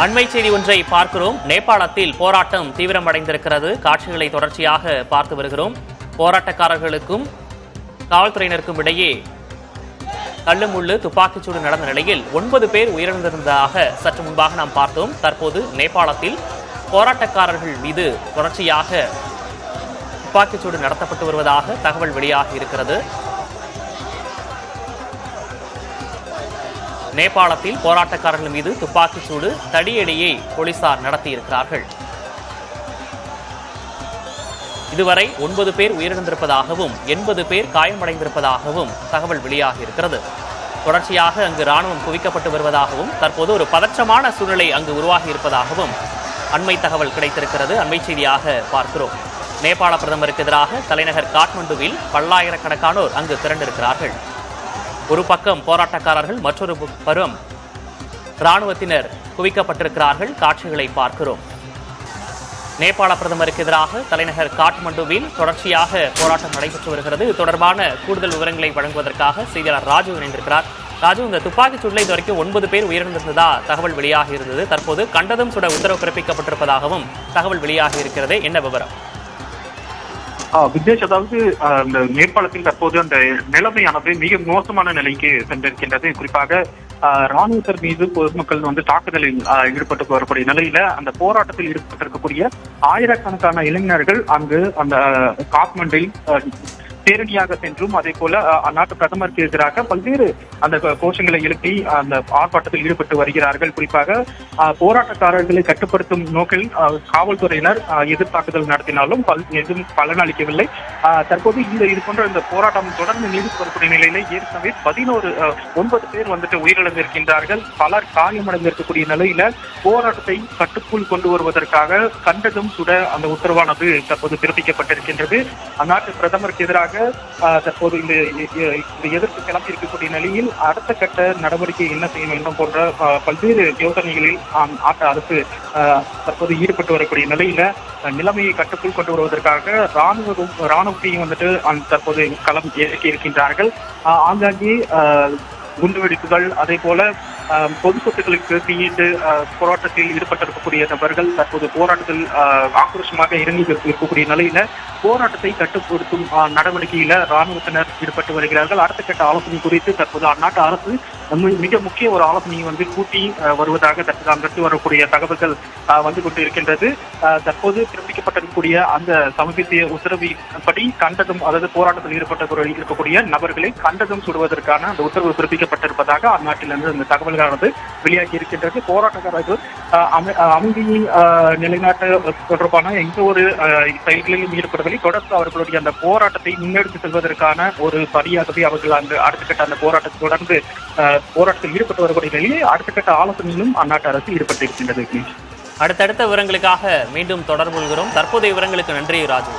அண்மை செய்தி ஒன்றை பார்க்கிறோம். நேபாளத்தில் போராட்டம் தீவிரமடைந்திருக்கிறது. காட்சிகளை தொடர்ச்சியாக பார்த்து வருகிறோம். போராட்டக்காரர்களுக்கும் காவல்துறையினருக்கும் இடையே தள்ளுமுள்ளு துப்பாக்கிச்சூடு நடந்த நிலையில் 9 பேர் உயிரிழந்திருந்ததாக சற்று முன்பாக நாம் பார்த்தோம். தற்போது நேபாளத்தில் போராட்டக்காரர்கள் மீது தொடர்ச்சியாக துப்பாக்கிச்சூடு நடத்தப்பட்டு வருவதாக தகவல் வெளியாகி இருக்கிறது. நேபாளத்தில் போராட்டக்காரர்கள் மீது துப்பாக்கிச்சூடு தடியடியை போலீசார் நடத்தியிருக்கிறார்கள். இதுவரை 9 பேர் உயிரிழந்திருப்பதாகவும் 80 பேர் காயமடைந்திருப்பதாகவும் தகவல் வெளியாகி இருக்கிறது. தொடர்ச்சியாக அங்கு ராணுவம் குவிக்கப்பட்டு வருவதாகவும் தற்போது ஒரு பதற்றமான சூழ்நிலை அங்கு உருவாகி இருப்பதாகவும் அண்மை தகவல் கிடைத்திருக்கிறது. அண்மை செய்தியாக பார்க்கிறோம். நேபாள பிரதமருக்கு எதிராக தலைநகர் காட்மண்டுவில் பல்லாயிரக்கணக்கானோர் அங்கு திரண்டிருக்கிறார்கள். ஒரு பக்கம் போராட்டக்காரர்கள், மற்றொரு புறம் ராணுவத்தினர் குவிக்கப்பட்டிருக்கிறார்கள். காட்சிகளை பார்க்கிறோம். நேபாள பிரதமருக்கு எதிராக தலைநகர் காட்மண்டுவில் தொடர்ச்சியாக போராட்டம் நடைபெற்று வருகிறது. இது தொடர்பான கூடுதல் விவரங்களை வழங்குவதற்காக செய்தியாளர் ராஜு இணைந்திருக்கிறார். ராஜு, இந்த துப்பாக்கிச் சூட்டில் இதுவரைக்கும் 9 பேர் உயிரிழந்திருந்ததா தகவல் வெளியாகி இருந்தது. தற்போது கண்டதும் சுட உத்தரவு பிறப்பிக்கப்பட்டிருப்பதாகவும் தகவல் வெளியாகி இருக்கிறது. என்ன விவரம்? விக்னேஷ், அதாவது இந்த நேபாளத்தில் தற்போது அந்த நிலைமையானது மிக மோசமான நிலைக்கு சென்றிருக்கின்றது. குறிப்பாக ராணுவத்தினர் மீது பொதுமக்கள் தாக்குதலில் ஈடுபட்டு வரக்கூடிய நிலையில அந்த போராட்டத்தில் ஈடுபட்டிருக்கக்கூடிய ஆயிரக்கணக்கான இளைஞர்கள் அங்கு அந்த காட்மண்டில் பேரணியாக சென்றும் அதே போல அந்நாட்டு பிரதமருக்கு எதிராக பல்வேறு அந்த கோஷங்களை எழுப்பி அந்த ஆர்ப்பாட்டத்தில் ஈடுபட்டு வருகிறார்கள். குறிப்பாக போராட்டக்காரர்களை கட்டுப்படுத்தும் நோக்கில் காவல்துறையினர் எதிர்த்தாக்குதல் நடத்தினாலும் எதுவும் பலனளிக்கவில்லை. தற்போது இது போன்ற இந்த போராட்டம் தொடர்ந்து நீடித்து வரக்கூடிய நிலையில ஏற்கனவே 9 பேர் உயிரிழந்திருக்கின்றார்கள். பலர் காயமடைந்திருக்கக்கூடிய நிலையில போராட்டத்தை கட்டுக்குள் கொண்டு வருவதற்காக கண்டதும் சுட அந்த உத்தரவானது தற்போது பிறப்பிக்கப்பட்டிருக்கின்றது. அந்நாட்டு பிரதமருக்கு எதிராக தற்போது இந்த எதிர்ப்பு கிளம்பி இருக்கக்கூடிய நிலையில் அடுத்த கட்ட நடவடிக்கை என்ன செய்ய வேண்டும் போன்ற பல்வேறு யோசனைகளில் அரசு தற்போது வரக்கூடிய நிலையில நிலைமையை கட்டுக்குள் கொண்டு வருவதற்காக ராணுவத்தையும் தற்போது களம் இறக்கி இருக்கின்றார்கள். ஆங்காங்கே குண்டுவெடிப்புகள், அதே போல பொது சொத்துக்களுக்கு தீயிட்டு போராட்டத்தில் ஈடுபட்டிருக்கக்கூடிய நபர்கள் தற்போது போராட்டத்தில் ஆக்ரோஷமாக இறங்கி இருக்கக்கூடிய நிலையில போராட்டத்தை கட்டுப்படுத்தும் நடவடிக்கையில ராணுவத்தினர் ஈடுபட்டு வருகிறார்கள். அடுத்த கட்ட ஆலோசனை குறித்து தற்போது அந்நாட்டு அரசு மிக முக்கிய ஒரு ஆலோசனையை கூட்டி வருவதாக தற்போது அங்கிருந்து வரக்கூடிய தகவல்கள் வந்து கொண்டு இருக்கின்றது. தற்போது பிறப்பிக்கப்பட்டிருக்கக்கூடிய அந்த சமீபத்திய உத்தரவின்படி கண்டதும், அதாவது போராட்டத்தில் இருக்கக்கூடிய நபர்களை கண்டதும் சுடுவதற்கான அந்த உத்தரவு பிறப்பிக்கப்பட்டிருப்பதாக அந்நாட்டிலிருந்து அந்த தகவல்களானது வெளியாகி இருக்கின்றது. போராட்டக்காரர்கள் அமைதியை நிலைநாட்ட தொடர்பான எந்த ஒரு செயல்களிலும் ஈடுபடுவதை தொடர்ந்து அவர்களுடைய அந்த போராட்டத்தை முன்னெடுத்து செல்வதற்கான ஒரு படியாகவே அவர்கள் அந்த அடுத்த கட்ட அந்த போராட்டத்தை தொடர்ந்து போராட்டத்தில் ஈடுபட்டு வரக்கூடிய நிலையில் அடுத்த கட்ட ஆலோசனையிலும் அந்நாட்டு அரசு ஈடுபட்டு இருக்கின்றது. அடுத்தடுத்த விவரங்களுக்காக மீண்டும் தொடர்பு கொள்கிறோம். தற்போதைய விவரங்களுக்கு நன்றி ராஜு.